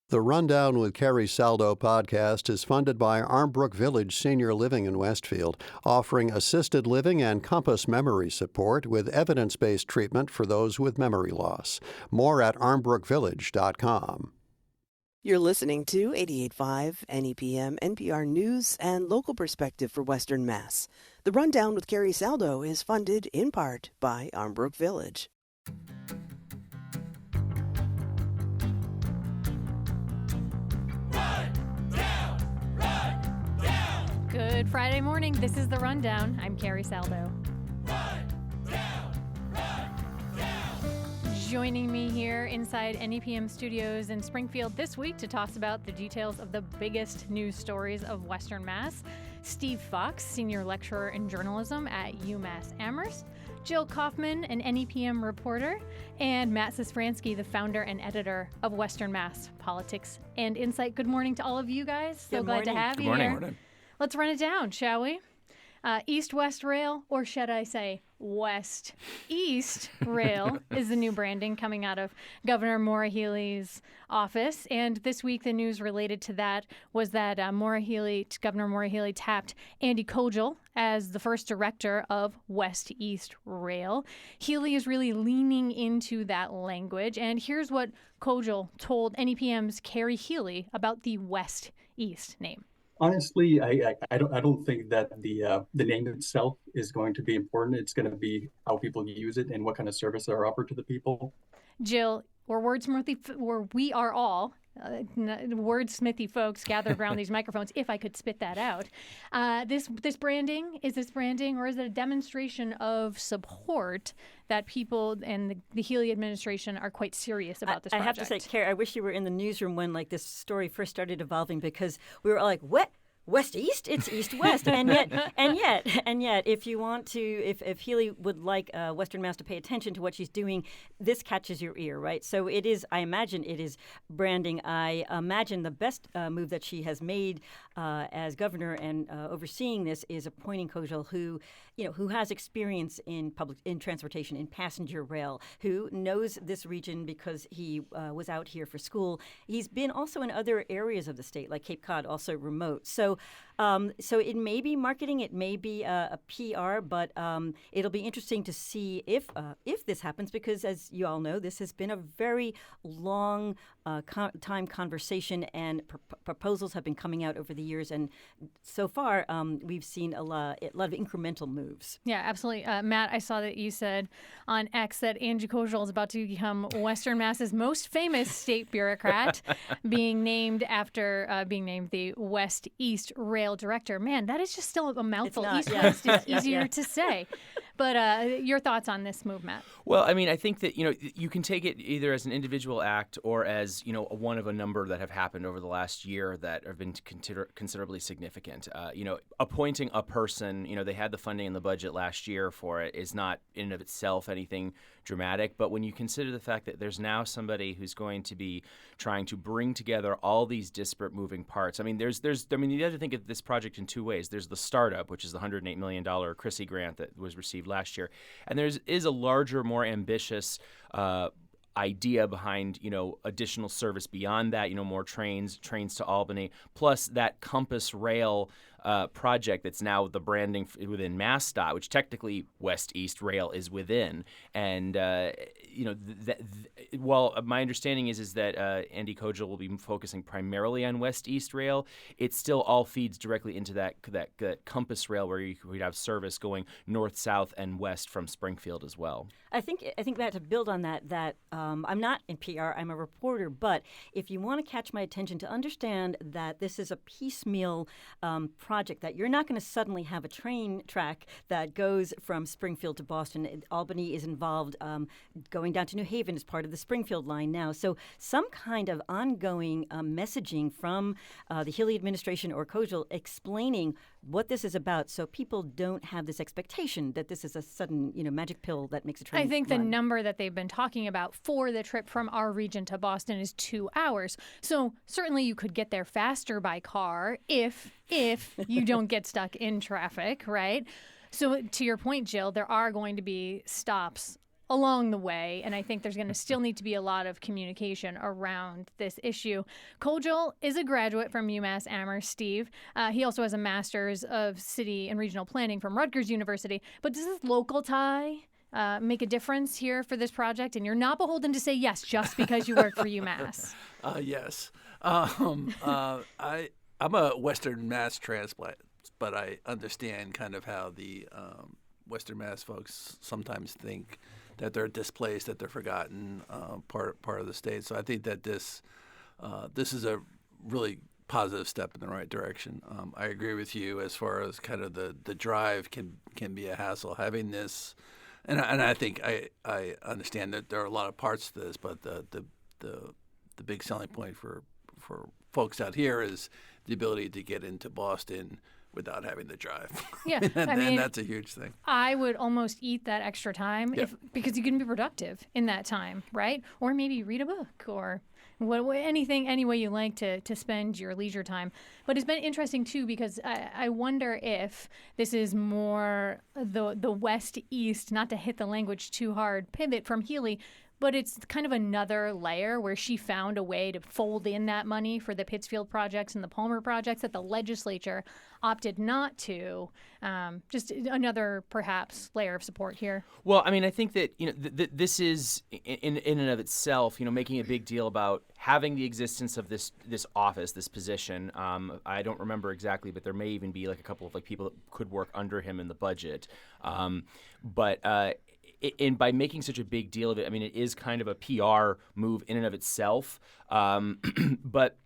The Rundown with Carrie Saldo podcast is funded by Armbrook Village Senior Living in Westfield, offering assisted living and compass memory support with evidence-based treatment for those with memory loss. More at armbrookvillage.com. You're listening to 88.5 NEPM, NPR News and Local Perspective for Western Mass. The Rundown with Carrie Saldo is funded in part by Armbrook Village. Good Friday morning. This is The Rundown. I'm Carrie Saldo. Joining me here inside NEPM Studios in Springfield this week to talk about the details of the biggest news stories of Western Mass, Steve Fox, Senior Lecturer in Journalism at UMass Amherst, Jill Kaufman, an NEPM reporter, and Matt Sisfransky, the founder and editor of Western Mass Politics and Insight. Good morning to all of you guys. So glad to have you here. Morning. Let's run it down, shall we? East-West Rail, or should I say West-East Rail, is the new branding coming out of Governor Maura Healey's office. And this week, the news related to that was that Governor Maura Healey tapped Andy Kogel as the first director of West-East Rail. Healey is really leaning into that language. And here's what Kogel told NEPM's Carrie Healey about the West-East name. Honestly, I don't think that the name itself is going to be important. It's going to be how people use it and what kind of service are offered to the people. Jill, we are all wordsmithy folks gathered around these microphones, if I could spit that out. Is this branding, or is it a demonstration of support that people and the Healey administration are quite serious about this project? I have to say, Carrie, I wish you were in the newsroom when this story first started evolving, because we were all like, what? West-East? It's East-West. and yet, if you want to, if Healey would like Western Mass to pay attention to what she's doing, this catches your ear, right? So it is, I imagine it is branding. I imagine the best move that she has made as governor and overseeing this is appointing Kogel, who has experience in transportation, in passenger rail, who knows this region because he was out here for school. He's been also in other areas of the state, like Cape Cod, also remote. So it may be marketing, it may be a PR, but it'll be interesting to see if this happens, because as you all know, this has been a very long time conversation, and proposals have been coming out over the years, and so far we've seen a lot of incremental moves. Yeah, absolutely. Matt, I saw that you said on X that Andy Kogel is about to become Western Mass's most famous state bureaucrat, being named the West-East Rail director. Man, that is just still a mouthful. East-West is easier to say. But your thoughts on this move, Matt? Well, I mean, I think that, you can take it either as an individual act or as, one of a number that have happened over the last year that have been considerably significant. Appointing a person, they had the funding in the budget last year for it, is not in and of itself anything dramatic. But when you consider the fact that there's now somebody who's going to be trying to bring together all these disparate moving parts. I mean, you have to think of this project in two ways. There's the startup, which is the $108 million Chrissy grant that was received last year. And there is a larger, more ambitious idea behind, additional service beyond that, more trains to Albany, plus that Compass Rail project that's now the branding within MassDOT, which technically West-East Rail is within. And, while my understanding is that Andy Kogel will be focusing primarily on West-East Rail, it still all feeds directly into that Compass Rail where we'd have service going north, south, and west from Springfield as well. I think we have to build on that I'm not in PR, I'm a reporter, but if you want to catch my attention to understand that this is a piecemeal project, that you're not going to suddenly have a train track that goes from Springfield to Boston. Albany is involved. Going down to New Haven is part of the Springfield line now. So some kind of ongoing messaging from the Healey administration or Kogel explaining what this is about, so people don't have this expectation that this is a sudden, magic pill that makes a train I think run. The number that they've been talking about for the trip from our region to Boston is 2 hours. So certainly you could get there faster by car if you don't get stuck in traffic, right? So to your point, Jill, there are going to be stops along the way, and I think there's going to still need to be a lot of communication around this issue. Kojal is a graduate from UMass Amherst, Steve. He also has a master's of city and regional planning from Rutgers University. But does this local tie make a difference here for this project? And you're not beholden to say yes just because you work for UMass. Yes. I'm a Western Mass transplant, but I understand kind of how the Western Mass folks sometimes think that they're displaced, that they're forgotten part of the state. So I think that this is a really positive step in the right direction. I agree with you as far as kind of the drive can be a hassle. Having this, and I think I understand that there are a lot of parts to this, but the big selling point for folks out here is the ability to get into Boston without having to drive. Yeah, and that's a huge thing. I would almost eat that extra time because you can be productive in that time, right? Or maybe read a book or any way you like to spend your leisure time. But it's been interesting too because I wonder if this is more the West-East, not to hit the language too hard, pivot from Healy. But it's kind of another layer where she found a way to fold in that money for the Pittsfield projects and the Palmer projects that the legislature opted not to. Just another, perhaps, layer of support here. Well, I mean, I think that this is in and of itself, making a big deal about having the existence of this office, this position. I don't remember exactly, but there may even be like a couple of people that could work under him in the budget. And by making such a big deal of it, I mean, it is kind of a PR move in and of itself. But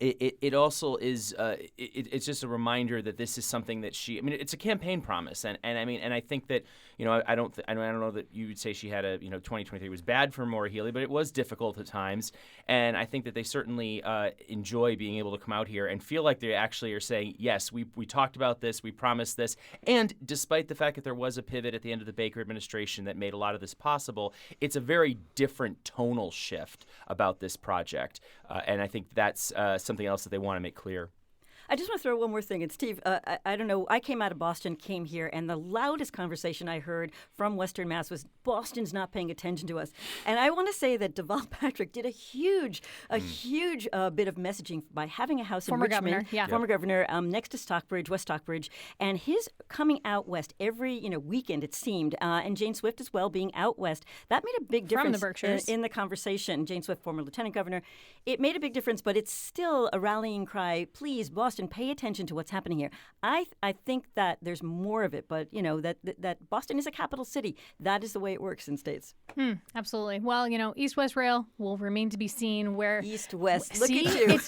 it also is it's just a reminder that this is something that it's a campaign promise, and I think that I don't know that you would say she had 2023 was bad for Maura Healey, but it was difficult at times, and I think that they certainly enjoy being able to come out here and feel like they actually are saying, yes, we talked about this, we promised this, and despite the fact that there was a pivot at the end of the Baker administration that made a lot of this possible, it's a very different tonal shift about this project, and I think that's something else that they want to make clear. I just want to throw one more thing. And Steve, I don't know, I came out of Boston, came here, and the loudest conversation I heard from Western Mass was Boston's not paying attention to us. And I want to say that Deval Patrick did a huge bit of messaging by having a house in Richmond. Former governor, next to Stockbridge, West Stockbridge, and his coming out west every weekend, it seemed, and Jane Swift as well being out west. That made a big difference in the conversation. Jane Swift, former lieutenant governor. It made a big difference, but it's still a rallying cry. Please, Boston, pay attention to what's happening here. I think that there's more of it, but that Boston is a capital city. That is the way it works in states. Absolutely. Well, East-West Rail will remain to be seen. Where East-West. Look at you.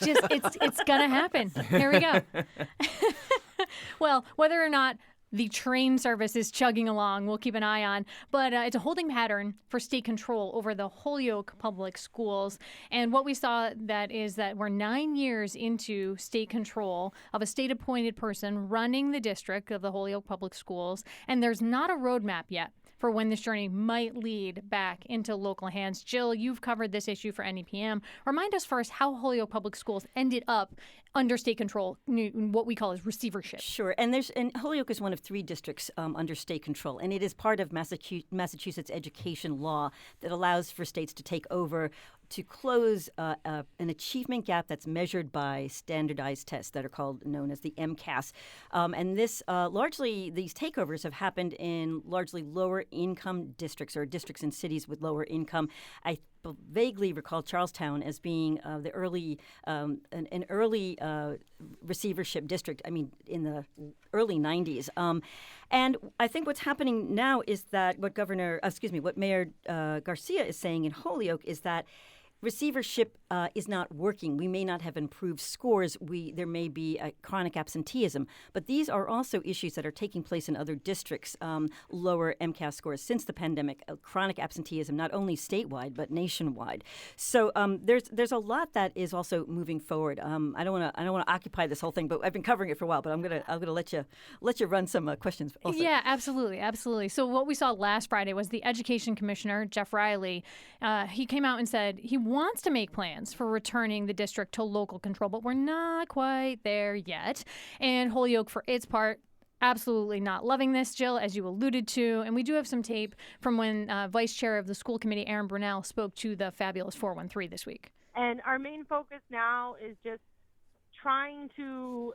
It's gonna happen. Here we go. Well, whether or not the train service is chugging along, we'll keep an eye on. But it's a holding pattern for state control over the Holyoke public schools. And what we saw is that we're 9 years into state control of a state-appointed person running the district of the Holyoke public schools. And there's not a roadmap yet for when this journey might lead back into local hands. Jill, you've covered this issue for NEPM. Remind us first how Holyoke public schools ended up under state control, what we call as receivership. Sure, and Holyoke is one of 3 districts under state control, and it is part of Massachusetts education law that allows for states to take over to close an achievement gap that's measured by standardized tests that are known as the MCAS. And this these takeovers have happened in largely lower income districts or districts in cities with lower income. I vaguely recall Charlestown as being an early receivership district. I mean, in the early 90s. And I think what's happening now is that what Mayor Garcia is saying in Holyoke is that receivership is not working. We may not have improved scores. There may be a chronic absenteeism. But these are also issues that are taking place in other districts, lower MCAS scores since the pandemic, chronic absenteeism, not only statewide, but nationwide. So there's a lot that is also moving forward. I don't want to occupy this whole thing, but I've been covering it for a while. But I'm gonna let you run some questions also. Yeah, absolutely. So what we saw last Friday was the Education Commissioner, Jeff Riley. He came out and said he wants to make plans for returning the district to local control, but we're not quite there yet. And Holyoke, for its part, absolutely not loving this, Jill, as you alluded to. And we do have some tape from when Vice Chair of the school committee, Aaron Brunell, spoke to the fabulous 413 this week. And our main focus now is just trying to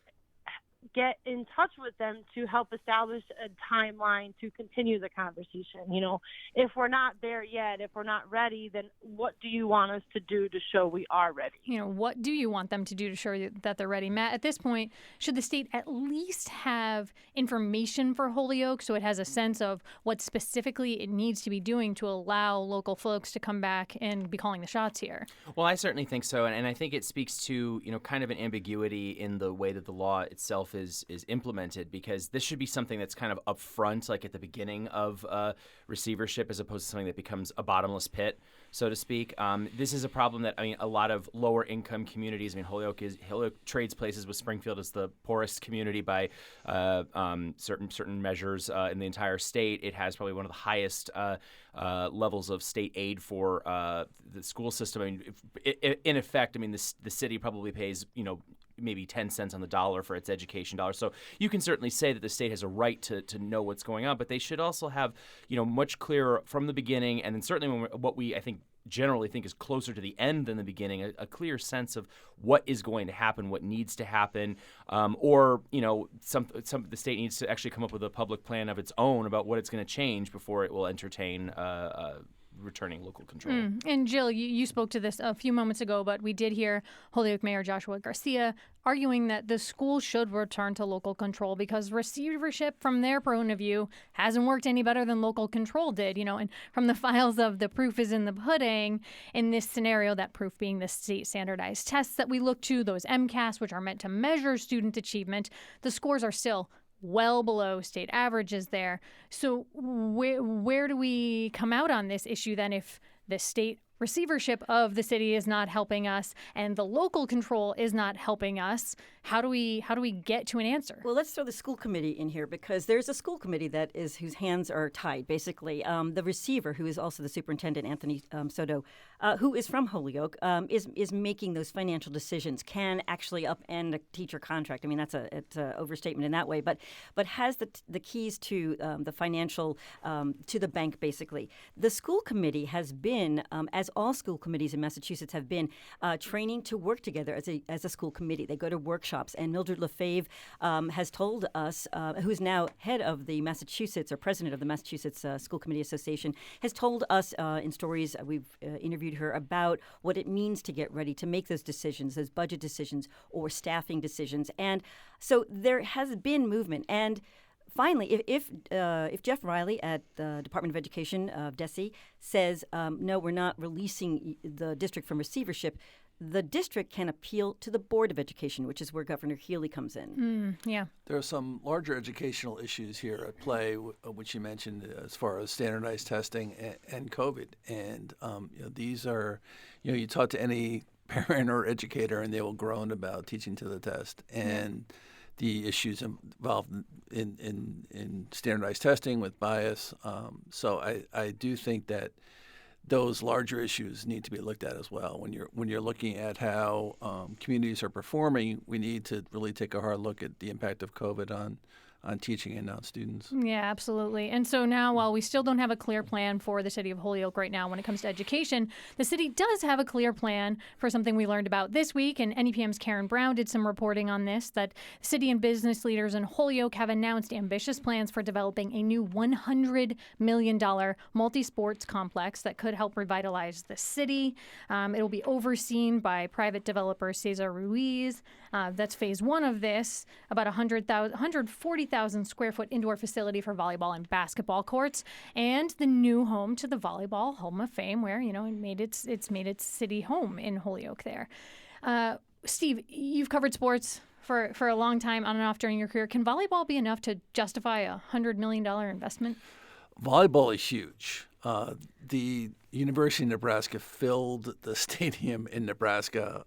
get in touch with them to help establish a timeline to continue the conversation. You know, if we're not there yet, if we're not ready, then what do you want us to do to show we are ready? You know, what do you want them to do to show that they're ready? Matt, at this point, should the state at least have information for Holyoke so it has a sense of what specifically it needs to be doing to allow local folks to come back and be calling the shots here? Well, I certainly think so, and I think it speaks to, you know, kind of an ambiguity in the way that the law itself is implemented, because this should be something that's kind of upfront, like at the beginning of receivership, as opposed to something that becomes a bottomless pit, so to speak. This is a problem that, I mean, a lot of lower income communities, I mean, Holyoke trades places with Springfield as the poorest community by certain measures in the entire state. It has probably one of the highest levels of state aid for the school system. I mean, in effect, I mean, the city probably pays, you know, maybe 10 cents on the dollar for its education dollar. So you can certainly say that the state has a right to know what's going on, but they should also have, you know, much clearer from the beginning, and then certainly what we, I think, generally think is closer to the end than the beginning, a clear sense of what is going to happen, what needs to happen, or, you know, the state needs to actually come up with a public plan of its own about what it's going to change before it will entertain returning local control. And Jill, you spoke to this a few moments ago, but we did hear Holyoke Mayor Joshua Garcia arguing that the school should return to local control because receivership, from their point of view, hasn't worked any better than local control did. You know, and from the files of the proof is in the pudding, in this scenario, that proof being the state standardized tests that we look to, those MCAS, which are meant to measure student achievement, the scores are still well below state averages there. So where do we come out on this issue then if the state receivership of the city is not helping us and the local control is not helping us? How do we get to an answer? Well, let's throw the school committee in here because there's a school committee whose hands are tied. Basically, the receiver, who is also the superintendent, Anthony Soto, who is from Holyoke, is making those financial decisions. Can actually upend a teacher contract. I mean, it's an overstatement in that way, but has the keys to the financial to the bank. Basically, the school committee has been, as all school committees in Massachusetts have been, training to work together as a school committee. They go to workshops, and Mildred Lefebvre has told us, who is now head of the Massachusetts, or president of the Massachusetts School Committee Association, has told us in stories, we've interviewed her about what it means to get ready to make those decisions, those budget decisions or staffing decisions. And so there has been movement. And finally, if Jeff Riley at the Department of Education of DESE says, no, we're not releasing the district from receivership, the district can appeal to the Board of Education, which is where Governor Healy comes in. Yeah. There are some larger educational issues here at play, which you mentioned as far as standardized testing and COVID. And these are, you talk to any parent or educator, and they will groan about teaching to the test and the issues involved in standardized testing with bias. So I do think that those larger issues need to be looked at as well. When you're looking at how communities are performing, we need to really take a hard look at the impact of COVID on teaching and on students. Yeah, absolutely. And so now, while we still don't have a clear plan for the city of Holyoke right now when it comes to education, the city does have a clear plan for something we learned about this week. And NEPM's Karen Brown did some reporting on this, that city and business leaders in Holyoke have announced ambitious plans for developing a new $100 million multi-sports complex that could help revitalize the city. It'll be overseen by private developer Cesar Ruiz. That's phase one of this, about 140,000 square foot indoor facility for volleyball and basketball courts, and the new home to the Volleyball Hall of Fame, where it's made its city home in Holyoke there. Steve, you've covered sports for a long time, on and off during your career. Can volleyball be enough to justify a $100 million investment? Volleyball is huge. The University of Nebraska filled the stadium in Nebraska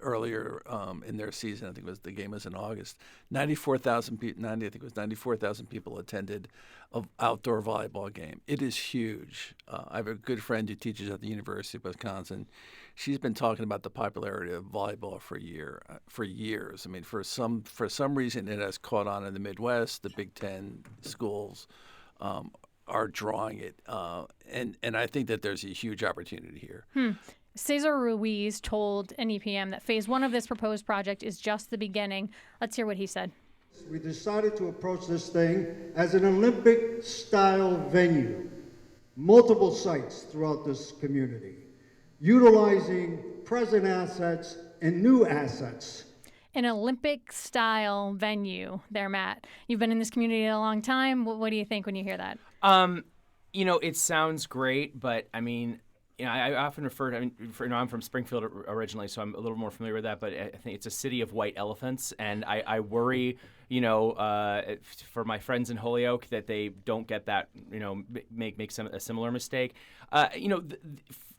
earlier in their season. I think the game was in August. 94,000 people. 90, I think it was 94,000 people attended an outdoor volleyball game. It is huge. I have a good friend who teaches at the University of Wisconsin. She's been talking about the popularity of volleyball for years. I mean, for some reason, it has caught on in the Midwest. The Big Ten schools are drawing it, and I think that there's a huge opportunity here. Cesar Ruiz told NEPM that phase 1 of this proposed project is just the beginning. Let's hear what he said. We decided to approach this thing as an Olympic-style venue, multiple sites throughout this community, utilizing present assets and new assets. An Olympic-style venue there, Matt. You've been in this community a long time. What do you think when you hear that? It sounds great, but I mean, I often refer to, I'm from Springfield originally, so I'm a little more familiar with that, but I think it's a city of white elephants, and I worry, for my friends in Holyoke that they don't get that, make a similar mistake.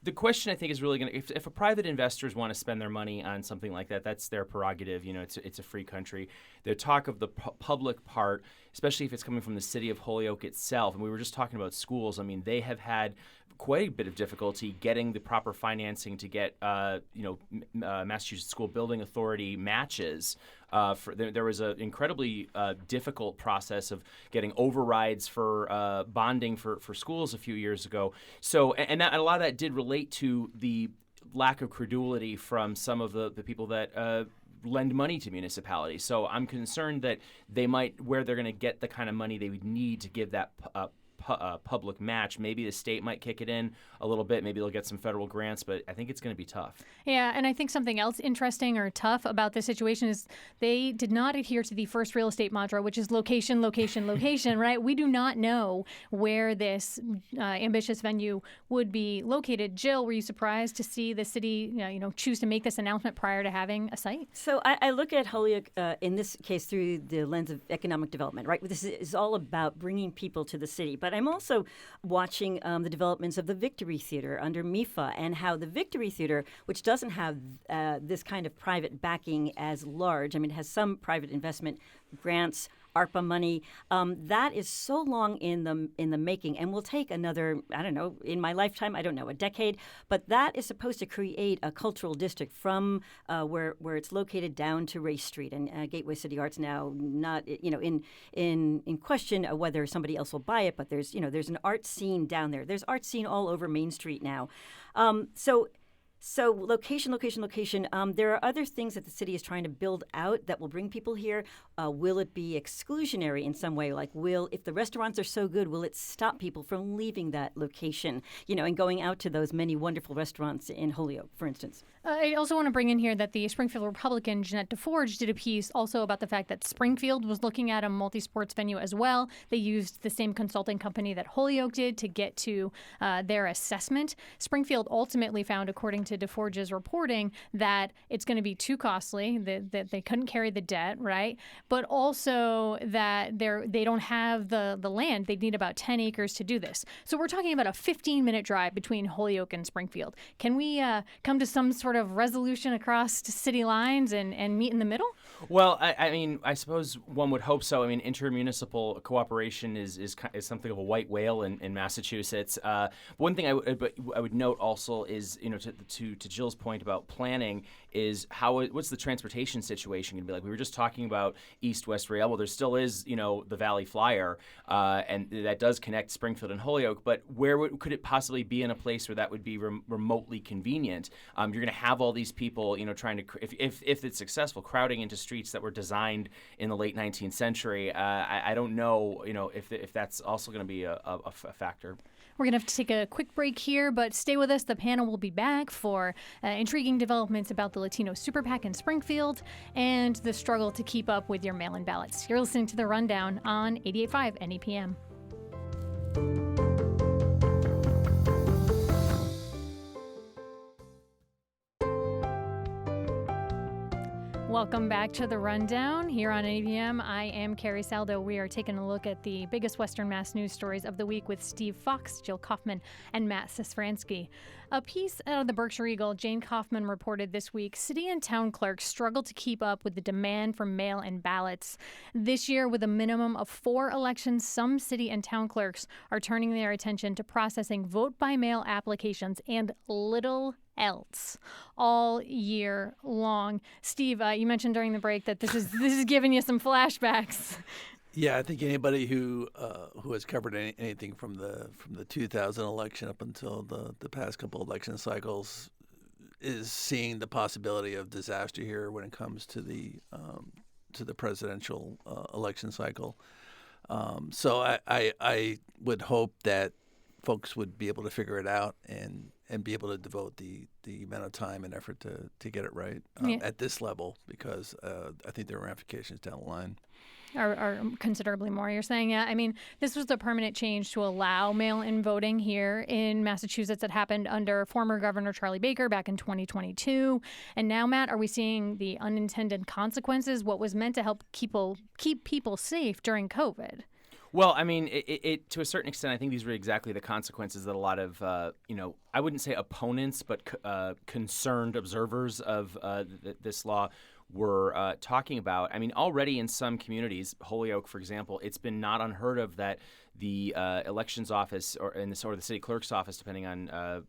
The question I think is really going to, if a private investors want to spend their money on something like that, that's their prerogative. It's a free country. The talk of the public part, especially if it's coming from the city of Holyoke itself, and we were just talking about schools. I mean, they have had quite a bit of difficulty getting the proper financing to get, Massachusetts School Building Authority matches. There was an incredibly difficult process of getting overrides for bonding for schools a few years ago. So, and a lot of that did relate to the lack of credulity from some of the people that lend money to municipalities. So I'm concerned that where they're going to get the kind of money they would need to give that public match. Maybe the state might kick it in a little bit. Maybe they'll get some federal grants, but I think it's going to be tough. Yeah, and I think something else interesting or tough about this situation is they did not adhere to the first real estate mantra, which is location, location, location, right? We do not know where this ambitious venue would be located. Jill, were you surprised to see the city, choose to make this announcement prior to having a site? So I look at Holyoke in this case through the lens of economic development, right? This is all about bringing people to the city. But I'm also watching the developments of the Victory Theater under MIFA and how the Victory Theater, which doesn't have this kind of private backing as large, I mean, it has some private investment grants, ARPA money, that is so long in the making and will take another, I don't know, in my lifetime, I don't know, a decade. But that is supposed to create a cultural district from where it's located down to Race Street and Gateway City Arts now not in question of whether somebody else will buy it. But there's an art scene down there. There's art scene all over Main Street now. So location. There are other things that the city is trying to build out that will bring people here. Will it be exclusionary in some way? Like, if the restaurants are so good, will it stop people from leaving that location, and going out to those many wonderful restaurants in Holyoke, for instance? I also want to bring in here that the Springfield Republican, Jeanette DeForge, did a piece also about the fact that Springfield was looking at a multi-sports venue as well. They used the same consulting company that Holyoke did to get to their assessment. Springfield ultimately found, according to DeForge's reporting, that it's going to be too costly, that they couldn't carry the debt, right? But also that they don't have the land. They'd need about 10 acres to do this. So we're talking about a 15-minute drive between Holyoke and Springfield. Can we come to some sort of resolution across city lines and meet in the middle? Well, I suppose one would hope so. I mean, intermunicipal cooperation is something of a white whale in Massachusetts. One thing I would note also is, to Jill's point about planning, is what's the transportation situation going to be like? We were just talking about East-West Rail. Well, there still is, the Valley Flyer, and that does connect Springfield and Holyoke. But where could it possibly be in a place where that would be remotely convenient? You're going to have all these people, trying to, if it's successful, crowding into streets that were designed in the late 19th century. I don't know, if that's also going to be a factor. We're going to have to take a quick break here, but stay with us. The panel will be back for intriguing developments about the Latino Super PAC in Springfield and the struggle to keep up with your mail-in ballots. You're listening to The Rundown on 88.5 NEPM. Welcome back to The Rundown here on ABM. I am Carrie Saldo. We are taking a look at the biggest Western Mass news stories of the week with Steve Fox, Jill Kaufman, and Matt Sisfransky. A piece out of the Berkshire Eagle, Jane Kaufman reported this week, city and town clerks struggle to keep up with the demand for mail-in ballots. This year, with a minimum of 4 elections, some city and town clerks are turning their attention to processing vote-by-mail applications and little else all year long. Steve, you mentioned during the break that this is giving you some flashbacks. Yeah, I think anybody who has covered anything from the 2000 election up until the past couple election cycles is seeing the possibility of disaster here when it comes to the presidential election cycle. So I would hope that folks would be able to figure it out and be able to devote the amount of time and effort to get it right at this level, because I think there are ramifications down the line. Or considerably more, you're saying? Yeah, I mean, this was the permanent change to allow mail-in voting here in Massachusetts that happened under former Governor Charlie Baker back in 2022. And now, Matt, are we seeing the unintended consequences? What was meant to help keep people safe during COVID? Well, I mean, it to a certain extent, I think these were exactly the consequences that a lot of, I wouldn't say opponents, but concerned observers of this law were talking about. I mean, already in some communities, Holyoke, for example, it's been not unheard of that the elections office or the city clerk's office, depending on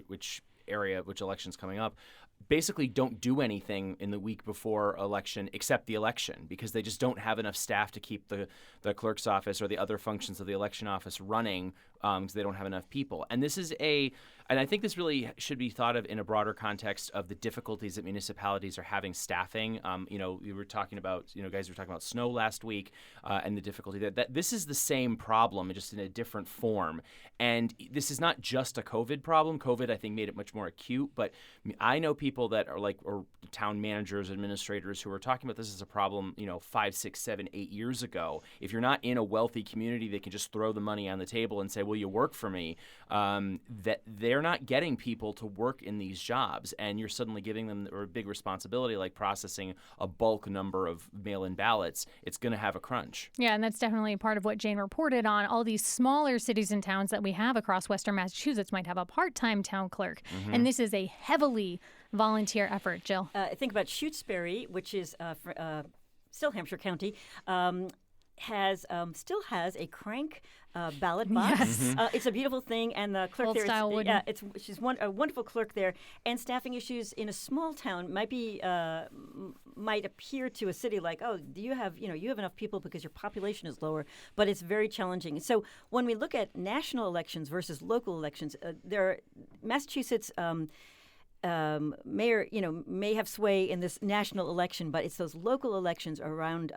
which area, which election's coming up, basically don't do anything in the week before election except the election, because they just don't have enough staff to keep the clerk's office or the other functions of the election office running, because they don't have enough people. And this is and I think this really should be thought of in a broader context of the difficulties that municipalities are having staffing. We were talking about, guys were talking about snow last week and the difficulty that this is the same problem, just in a different form. And this is not just a COVID problem. COVID, I think, made it much more acute. But I know people that are or town managers, administrators who are talking about this as a problem, 5, 6, 7, 8 years ago. If you're not in a wealthy community, they can just throw the money on the table and say, "Will you work for me?" That they're not getting people to work in these jobs, and you're suddenly giving them a big responsibility like processing a bulk number of mail-in ballots. It's going to have a crunch. Yeah, and that's definitely part of what Jane reported on. All these smaller cities and towns that we have across Western Massachusetts might have a part-time town clerk, and this is a heavily volunteer effort. Jill? Think about Shutesbury, which is still Hampshire County, still has a crank ballot box. Yes. It's a beautiful thing, and the clerk Old there, style wooden. she's a wonderful clerk there. And staffing issues in a small town might appear to a city like, oh, do you have enough people because your population is lower, but it's very challenging. So when we look at national elections versus local elections, Massachusetts. Mayor, may have sway in this national election, but it's those local elections around,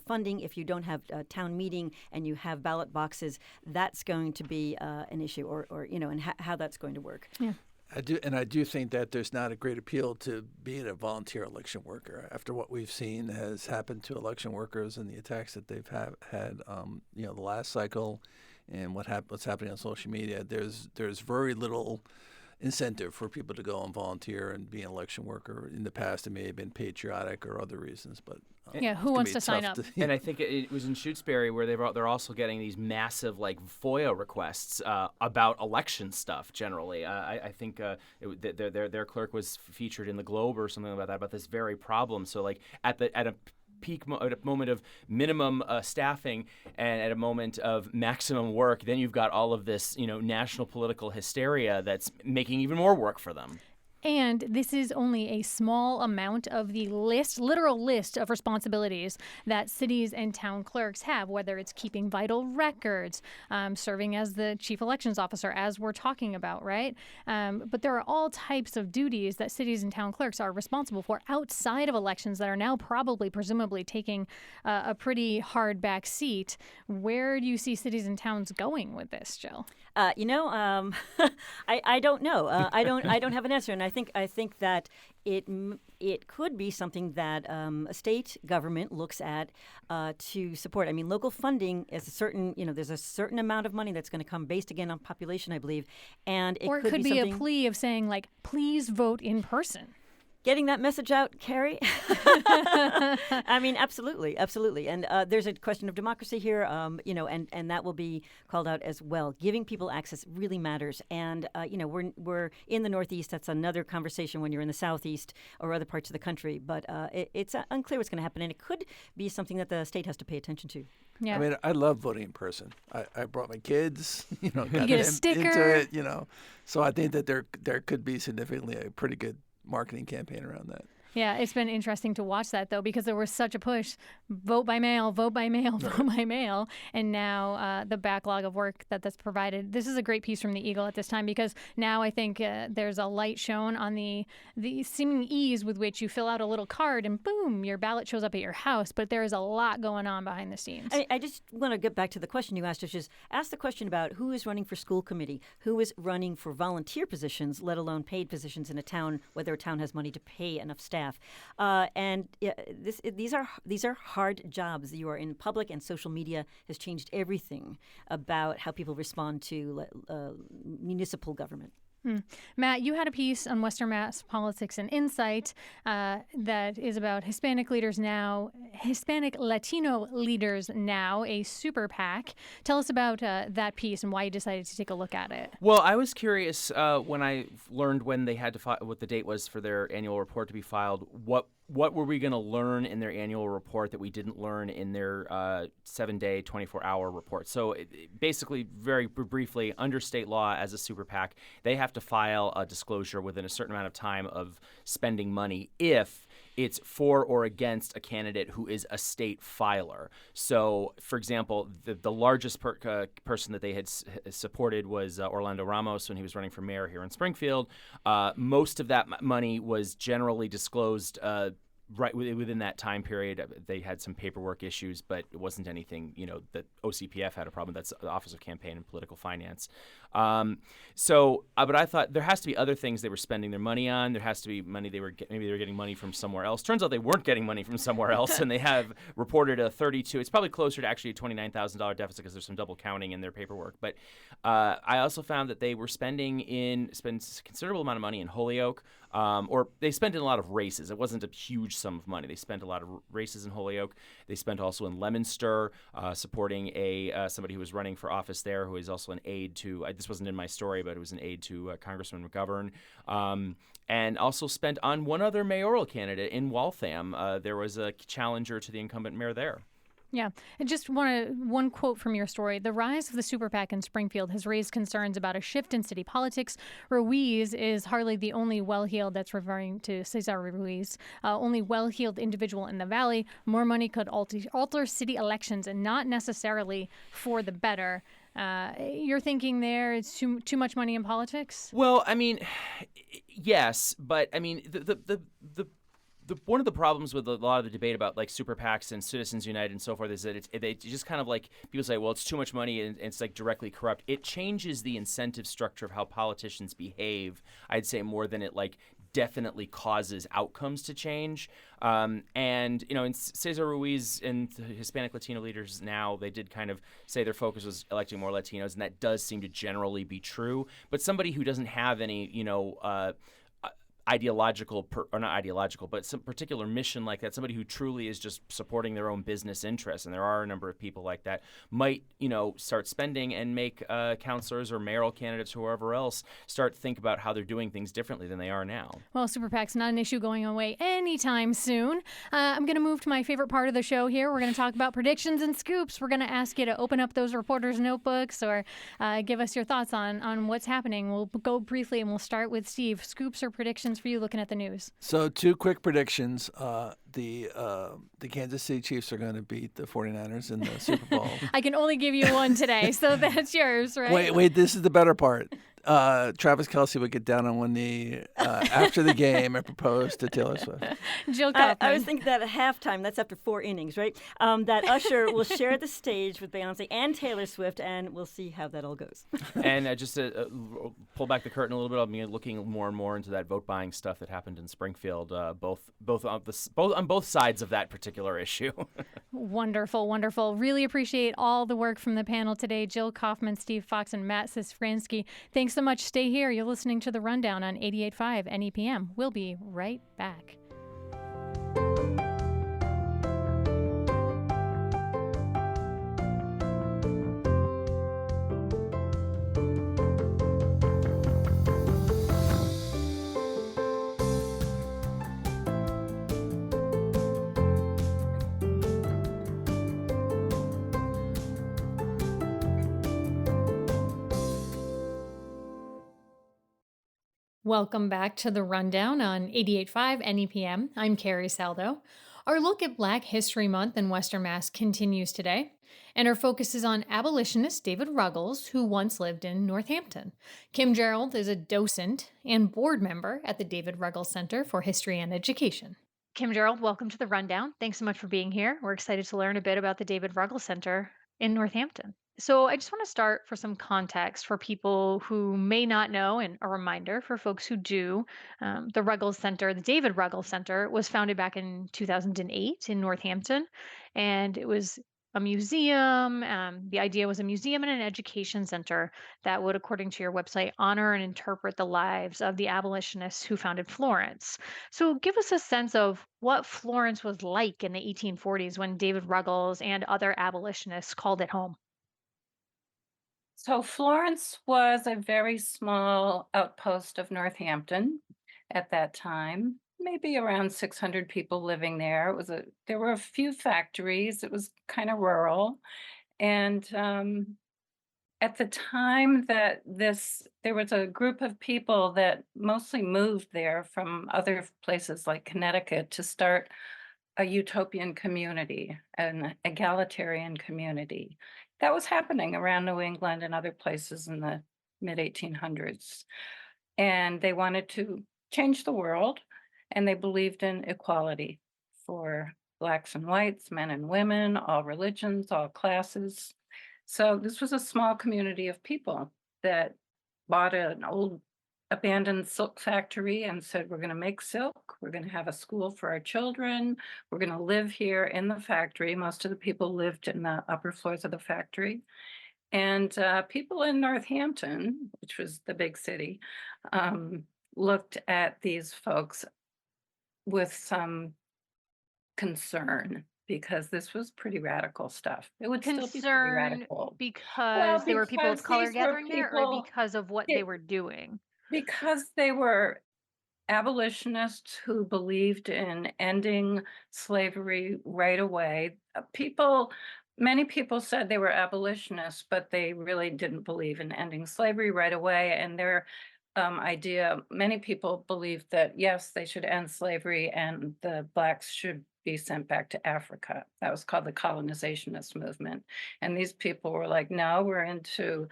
funding. If you don't have a town meeting and you have ballot boxes, that's going to be an issue, and how that's going to work. Yeah. I do think that there's not a great appeal to being a volunteer election worker after what we've seen has happened to election workers and the attacks that they've had, the last cycle, and what's happening on social media. There's very little incentive for people to go and volunteer and be an election worker. In the past, it may have been patriotic or other reasons, but who wants to sign up? And I think it was in Shutesbury where they're also getting these massive FOIA requests about election stuff. Generally, I think their clerk was featured in the Globe or something about this very problem. So at a moment of minimum staffing and at a moment of maximum work, then you've got all of this, national political hysteria that's making even more work for them. And this is only a small amount of the literal list of responsibilities that cities and town clerks have, whether it's keeping vital records, serving as the chief elections officer, as we're talking about, right? But there are all types of duties that cities and town clerks are responsible for outside of elections that are now presumably taking a pretty hard back seat. Where do you see cities and towns going with this, Jill? I don't know. I don't have an answer, and I think that it could be something that a state government looks at to support. I mean, local funding is there's a certain amount of money that's going to come based again on population, I believe, and it could be a plea of saying please vote in person. getting that message out, Carrie? I mean, absolutely. And there's a question of democracy here, and that will be called out as well. Giving people access really matters. And, we're in the Northeast. That's another conversation when you're in the Southeast or other parts of the country. But it's unclear what's going to happen. And it could be something that the state has to pay attention to. Yeah. I mean, I love voting in person. I brought my kids, got you get a them sticker. into it, So I think that there could be significantly a pretty good marketing campaign around that. Yeah, it's been interesting to watch that, though, because there was such a push, vote by mail, vote by mail, vote by mail. And now the backlog of work that's provided. This is a great piece from the Eagle at this time, because now I think there's a light shown on the seeming ease with which you fill out a little card and boom, your ballot shows up at your house. But there is a lot going on behind the scenes. I just want to get back to the question you asked, which is ask the question about who is running for school committee, who is running for volunteer positions, let alone paid positions in a town, whether a town has money to pay enough staff. These are hard jobs. You are in public, and social media has changed everything about how people respond to municipal government. Matt, you had a piece on Western Mass Politics and Insight that is about Hispanic Latino leaders now, a super PAC. Tell us about that piece and why you decided to take a look at it. Well, I was curious when I learned when they had to what the date was for their annual report to be filed. What were we going to learn in their annual report that we didn't learn in their 7-day, 24-hour report? So basically, very briefly, under state law, as a super PAC, they have to file a disclosure within a certain amount of time of spending money if it's for or against a candidate who is a state filer. So, for example, the largest person that they had supported was Orlando Ramos when he was running for mayor here in Springfield. Most of that money was generally disclosed right within that time period. They had some paperwork issues, but it wasn't anything, that OCPF had a problem. That's the Office of Campaign and Political Finance. But I thought there has to be other things they were spending their money on. There has to be money maybe they were getting money from somewhere else. Turns out they weren't getting money from somewhere else, and they have reported a it's probably closer to actually a $29,000 deficit because there's some double counting in their paperwork. But I also found that they were spent a considerable amount of money in Holyoke, or they spent in a lot of races. It wasn't a huge sum of money. They spent a lot of races in Holyoke. They spent also in Leominster, supporting somebody who was running for office there, who is also an aide to. This wasn't in my story, but it was an aide to Congressman McGovern, and also spent on one other mayoral candidate in Waltham. There was a challenger to the incumbent mayor there. Yeah. I just one quote from your story. The rise of the super PAC in Springfield has raised concerns about a shift in city politics. Ruiz is hardly the only well-heeled, that's referring to Cesar Ruiz, only well-heeled individual in the valley. More money could alter city elections, and not necessarily for the better. You're thinking there it's too much money in politics? Well, I mean, yes, but I mean one of the problems with a lot of the debate about like super PACs and Citizens United and so forth is that they just kind of like people say, well, it's too much money and it's like directly corrupt. It changes the incentive structure of how politicians behave, I'd say, more than it like definitely causes outcomes to change. And in Cesar Ruiz and the Hispanic Latino leaders now, they did kind of say their focus was electing more Latinos, and that does seem to generally be true. But somebody who doesn't have any, but some particular mission like that, somebody who truly is just supporting their own business interests, and there are a number of people like that, might, start spending and make councilors or mayoral candidates or whoever else think about how they're doing things differently than they are now. Well, super PAC's not an issue going away anytime soon. I'm going to move to my favorite part of the show here. We're going to talk about predictions and scoops. We're going to ask you to open up those reporters' notebooks or give us your thoughts on what's happening. We'll go briefly, and we'll start with Steve. Scoops or predictions for you looking at the news? So 2 quick predictions. The Kansas City Chiefs are going to beat the 49ers in the Super Bowl. I can only give you one today, so that's yours, right? Wait, this is the better part. Travis Kelce would get down on one knee after the game and propose to Taylor Swift. Jill Kaufman. I was thinking that at halftime, that's after 4 innings, right? That Usher will share the stage with Beyonce and Taylor Swift, and we'll see how that all goes. And just to pull back the curtain a little bit, I'll be looking more and more into that vote buying stuff that happened in Springfield, both on both sides of that particular issue. Wonderful, wonderful. Really appreciate all the work from the panel today. Jill Kaufman, Steve Fox, and Matt Sisfransky. Thanks so much. Stay here. You're listening to The Rundown on 88.5 NEPM. We'll be right back. Welcome back to The Rundown on 88.5 NEPM. I'm Carrie Saldo. Our look at Black History Month in Western Mass continues today, and our focus is on abolitionist David Ruggles, who once lived in Northampton. Kim Gerald is a docent and board member at the David Ruggles Center for History and Education. Kim Gerald, welcome to The Rundown. Thanks so much for being here. We're excited to learn a bit about the David Ruggles Center in Northampton. So, I just want to start for some context for people who may not know, and a reminder for folks who do. The Ruggles Center, the David Ruggles Center, was founded back in 2008 in Northampton, and it was a museum. The idea was a museum and an education center that would, according to your website, honor and interpret the lives of the abolitionists who founded Florence. So, give us a sense of what Florence was like in the 1840s when David Ruggles and other abolitionists called it home. So Florence was a very small outpost of Northampton at that time, maybe around 600 people living there. There were a few factories. It was kind of rural, and at the time that there was a group of people that mostly moved there from other places like Connecticut to start a utopian community, an egalitarian community. That was happening around New England and other places in the mid 1800s. And they wanted to change the world, and they believed in equality for Blacks and whites, men and women, all religions, all classes. So this was a small community of people that bought an old abandoned silk factory and said, we're going to make silk. We're going to have a school for our children. We're going to live here in the factory. Most of the people lived in the upper floors of the factory. And people in Northampton, which was the big city, looked at these folks with some concern because this was pretty radical stuff. It would still be pretty Concern radical. because they were people of color These were gathering there, or people, because of what they were doing? because they were abolitionists who believed in ending slavery right away. Many people said they were abolitionists, but they really didn't believe in ending slavery right away. And their many people believed that, yes, they should end slavery and the Blacks should be sent back to Africa. That was called the colonizationist movement. And these people were like, no, we're into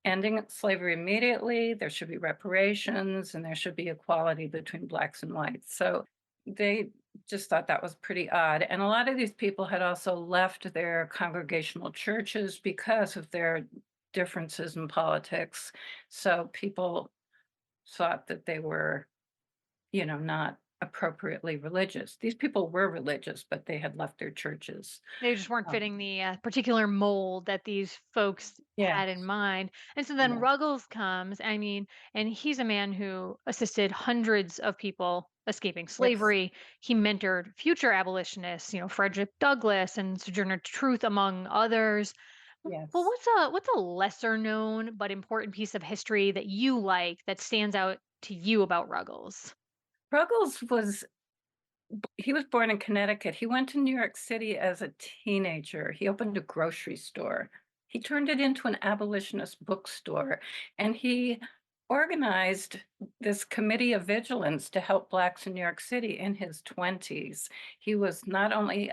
ending slavery immediately. There should be reparations and there should be equality between Blacks and whites. So they just thought that was pretty odd. And a lot of these people had also left their congregational churches because of their differences in politics. So people thought that they were, not appropriately religious. These people were religious, but they had left their churches. They just weren't Um, fitting the particular mold that these folks yeah, had in mind. And so then yeah, Ruggles comes, and he's a man who assisted hundreds of people escaping yes, slavery. He mentored future abolitionists, Frederick Douglass and Sojourner Truth, among others. Well, yes. what's a lesser known but important piece of history that you like that stands out to you about Ruggles? Ruggles he was born in Connecticut. He went to New York City as a teenager. He opened a grocery store. He turned it into an abolitionist bookstore, and he organized this committee of vigilance to help Blacks in New York City in his 20s. He was not only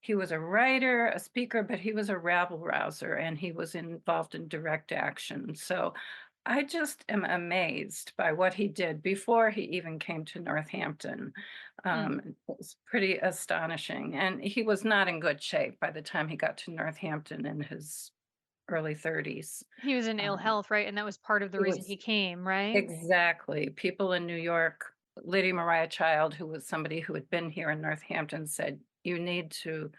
he was a writer, a speaker, but he was a rabble rouser and he was involved in direct action. So I just am amazed by what he did before he even came to Northampton. It was pretty astonishing. And he was not in good shape by the time he got to Northampton in his early 30s. He was in ill Um, health, right? And that was part of the it reason was he came, right? exactly. People in New York, Lydia Mariah Child, who was somebody who had been here in Northampton, said, you need to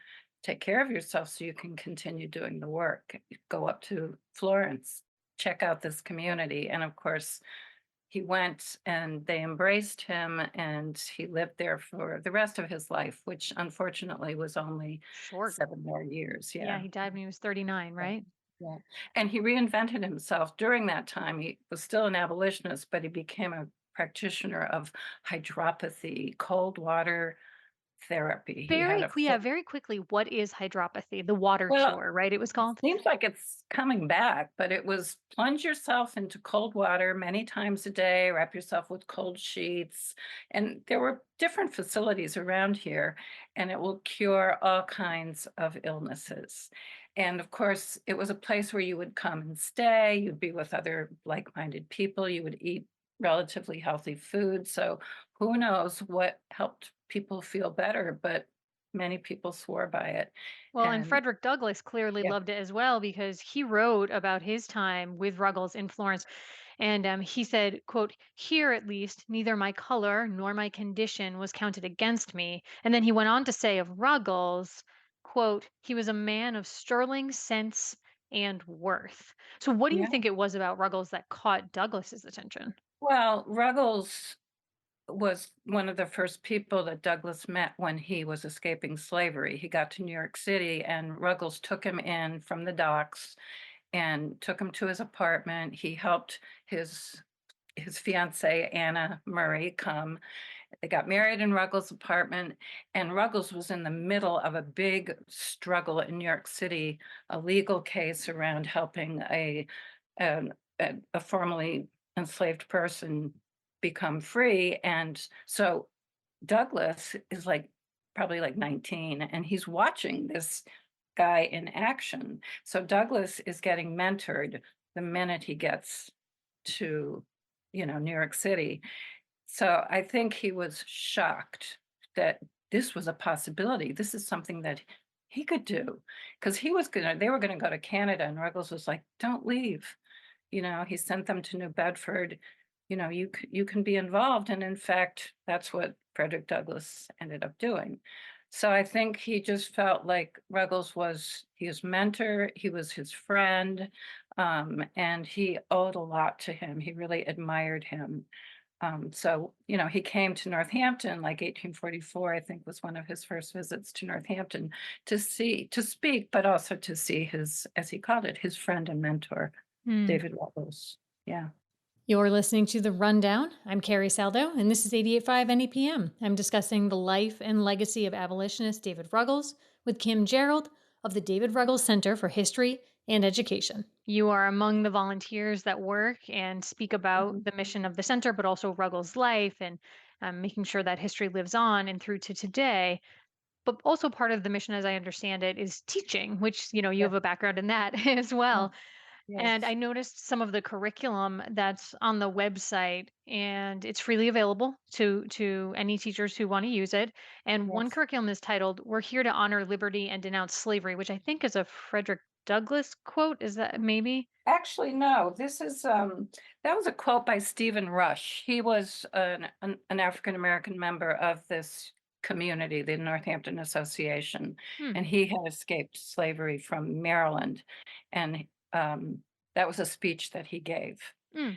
take care of yourself so you can continue doing the work. Go up to Florence, check out this community. And of course, he went and they embraced him and he lived there for the rest of his life, which unfortunately was only Short. 7 more years. Yeah, Yeah. he died when he was 39, Yeah. right? Yeah. And he reinvented himself during that time. He was still an abolitionist, but he became a practitioner of hydropathy, cold water therapy. He had a Yeah, full, very quickly, what is hydropathy? The water well, cure, right? It was called? seems like it's coming back, but it was plunge yourself into cold water many times a day, wrap yourself with cold sheets. And there were different facilities around here, and it will cure all kinds of illnesses. And of course, it was a place where you would come and stay, you'd be with other like-minded people, you would eat relatively healthy food. So who knows what helped people feel better, but many people swore by it. Well, and And Frederick Douglass clearly yeah. loved it as well because he wrote about his time with Ruggles in Florence. And he said, quote, "Here at least, neither my color nor my condition was counted against me." And then he went on to say of Ruggles, quote, "He was a man of sterling sense and worth." So what do you Yeah. think it was about Ruggles that caught Douglas's attention? Well, Ruggles was one of the first people that Douglas met when he was escaping slavery. He got to New York City and Ruggles took him in from the docks and took him to his apartment. He helped his fiancee Anna Murray come. They got married in Ruggles' apartment, and Ruggles was in the middle of a big struggle in New York City, a legal case around helping an, a formerly enslaved person become free. And so Douglas is like probably like 19, and he's watching this guy in action. So Douglas is getting mentored the minute he gets to, New York City. So I think he was shocked that this was a possibility. This is something that he could do because they were gonna go to Canada, and Ruggles was like, "Don't leave." He sent them to New Bedford. You can be involved, and in fact, that's what Frederick Douglass ended up doing. So I think he just felt like Ruggles was his mentor, he was his friend, and he owed a lot to him. He really admired him. So he came to Northampton like 1844, I think was one of his first visits to Northampton to speak, but also to see his, as he called it, his friend and mentor, Hmm. David Ruggles. Yeah. You're listening to The Rundown. I'm Carrie Saldo, and this is 88.5 NEPM. I'm discussing the life and legacy of abolitionist David Ruggles with Kim Gerald of the David Ruggles Center for History and Education. You are among the volunteers that work and speak about Mhm. the mission of the center, but also Ruggles' life and making sure that history lives on and through to today. But also part of the mission, as I understand it, is teaching, which, you Yeah. have a background in that as Yeah. well. And Yes. I noticed some of the curriculum that's on the website, and it's freely available to any teachers who want to use it. And one Yes. curriculum is titled "We're Here to Honor Liberty and Denounce Slavery," which I think is a Frederick Douglass quote. Is that maybe? Actually, no, this is that was a quote by Stephen Rush. He was an African American member of this community, the Northampton Association, Hmm. and he had escaped slavery from Maryland, and that was a speech that he gave. Hmm.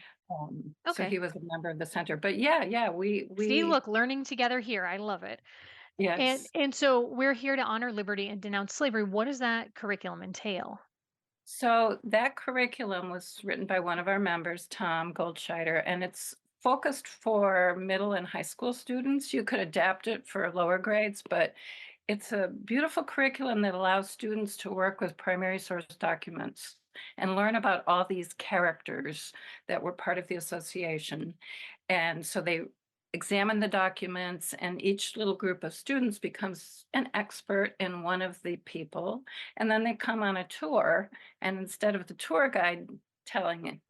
So Okay. he was a member of the center. But yeah, See, we look, learning together here. I love it. And yes. and so we're here to honor liberty and denounce slavery. What does that curriculum entail? So that curriculum was written by one of our members, Tom Goldscheider, and it's focused for middle and high school students. You could adapt it for lower grades, but it's a beautiful curriculum that allows students to work with primary source documents and learn about all these characters that were part of the association. And so they examine the documents, and each little group of students becomes an expert in one of the people. And then they come on a tour, and instead of the tour guide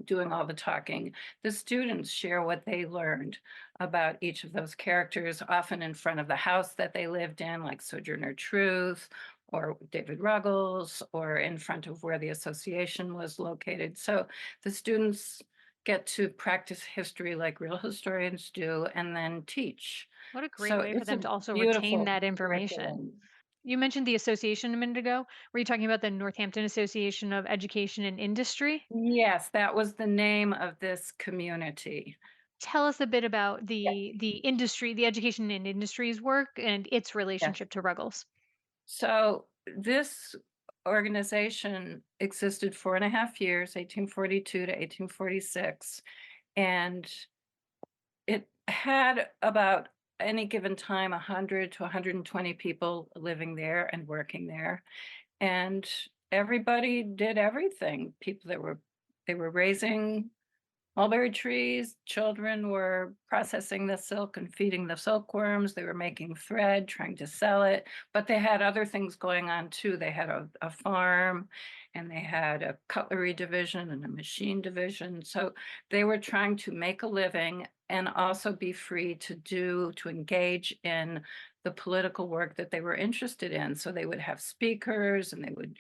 doing all the talking, the students share what they learned about each of those characters, often in front of the house that they lived in, like Sojourner Truth or David Ruggles, or in front of where the association was located. So the students get to practice history like real historians do and then teach. What a great So way for it's them a to also retain beautiful that information. curriculum. You mentioned the association a minute ago. Were you talking about the Northampton Association of Education and Industry? Yes, that was the name of this community. Tell us a bit about Yeah. the industry, the education and industries work and its Yeah. relationship to Ruggles. So this organization existed 4.5 years, 1842 to 1846, and it had about any given time 100 to 120 people living there and working there, and everybody did everything. People that were they were raising mulberry trees. Children were processing the silk and feeding the silkworms. They were making thread, trying to sell it. But they had other things going on too. They had a farm, and they had a cutlery division and a machine division. So they were trying to make a living and also be free to engage in the political work that they were interested in. So they would have speakers, and they would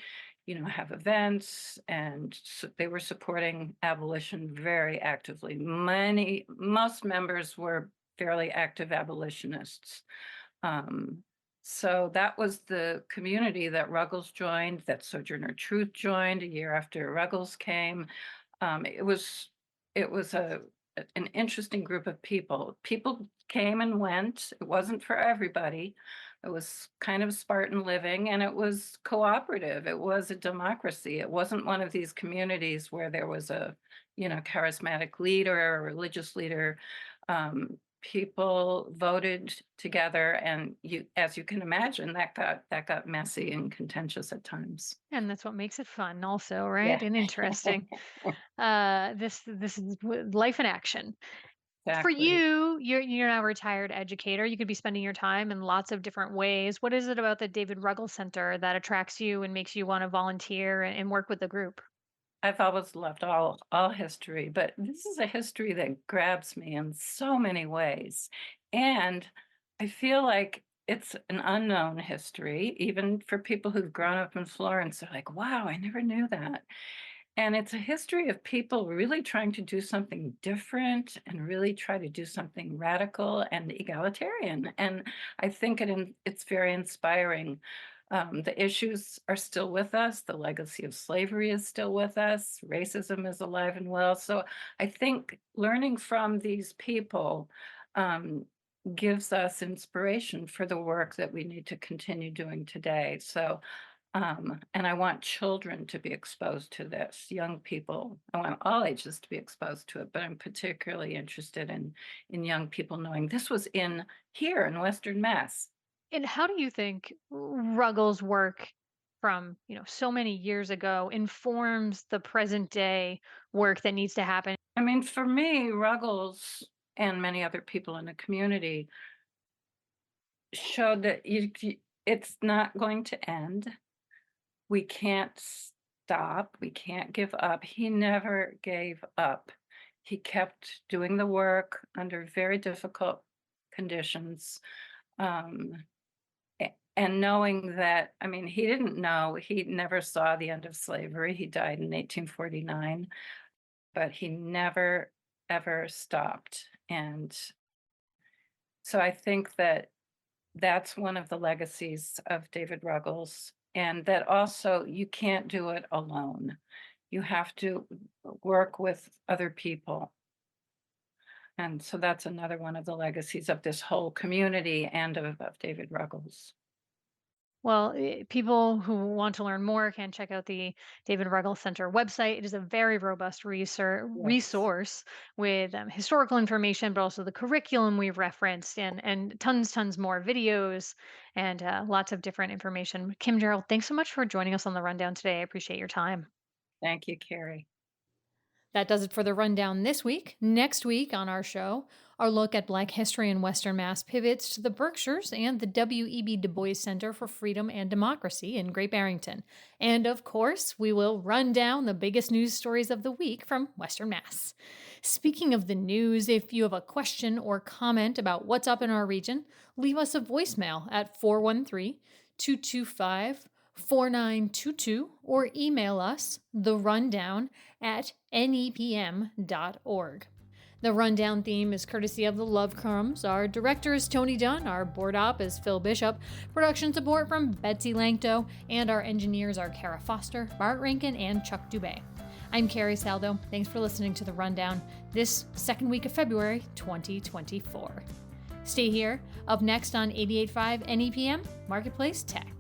have events, and they were supporting abolition very actively. Most members were fairly active abolitionists. Um, so that was the community that Ruggles joined, that Sojourner Truth joined a year after Ruggles came. It was an interesting group of people. People came and went. It wasn't for everybody. It was kind of Spartan living, and it was cooperative. It was a democracy. It wasn't one of these communities where there was a, charismatic leader or a religious leader. People voted together, and as you can imagine, that got messy and contentious at times. And that's what makes it fun also, right? Yeah, And interesting. This is life in action. For exactly. you, you're now a retired educator. You could be spending your time in lots of different ways. What is it about the David Ruggles Center that attracts you and makes you want to volunteer and work with the group? I've always loved all history, but this is a history that grabs me in so many ways. And I feel like it's an unknown history, even for people who've grown up in Florence. They're like, wow, I never knew that. And it's a history of people really trying to do something different and really try to do something radical and egalitarian. And I think it's very inspiring. The issues are still with us. The legacy of slavery is still with us. Racism is alive and well. So I think learning from these people um, gives us inspiration for the work that we need to continue doing today. So and I want children to be exposed to this, young people. I want all ages to be exposed to it, but I'm particularly interested in young people knowing this was here in Western Mass. And how do you think Ruggles' work from, so many years ago informs the present day work that needs to happen? I mean, for me, Ruggles and many other people in the community showed that it's not going to end. We can't stop. We can't give up. He never gave up. He kept doing the work under very difficult conditions. Um, and knowing that, I mean, he didn't know, he never saw the end of slavery. He died in 1849, but he never, ever stopped. And so I think that that's one of the legacies of David Ruggles, and that also you can't do it alone. You have to work with other people. And so that's another one of the legacies of this whole community and of David Ruggles. Well, people who want to learn more can check out the David Ruggles Center website. It is a very robust Yes. resource with historical information, but also the curriculum we've referenced and tons more videos and lots of different information. Kim Gerald, thanks so much for joining us on the rundown today. I appreciate your time. Thank you, Carrie. That does it for the rundown this week. Next week on our show, our look at Black history in Western Mass pivots to the Berkshires and the W.E.B. Du Bois Center for Freedom and Democracy in Great Barrington. And of course, we will run down the biggest news stories of the week from Western Mass. Speaking of the news, if you have a question or comment about what's up in our region, leave us a voicemail at 413-225-4922 or email us therundown@nepm.org. The Rundown theme is courtesy of the Love Crumbs. Our director is Tony Dunn. Our board op is Phil Bishop. Production support from Betsy Langto. And our engineers are Kara Foster, Bart Rankin, and Chuck Dubé. I'm Carrie Saldo. Thanks for listening to The Rundown this second week of February 2024. Stay here. Up next on 88.5 NEPM, Marketplace Tech.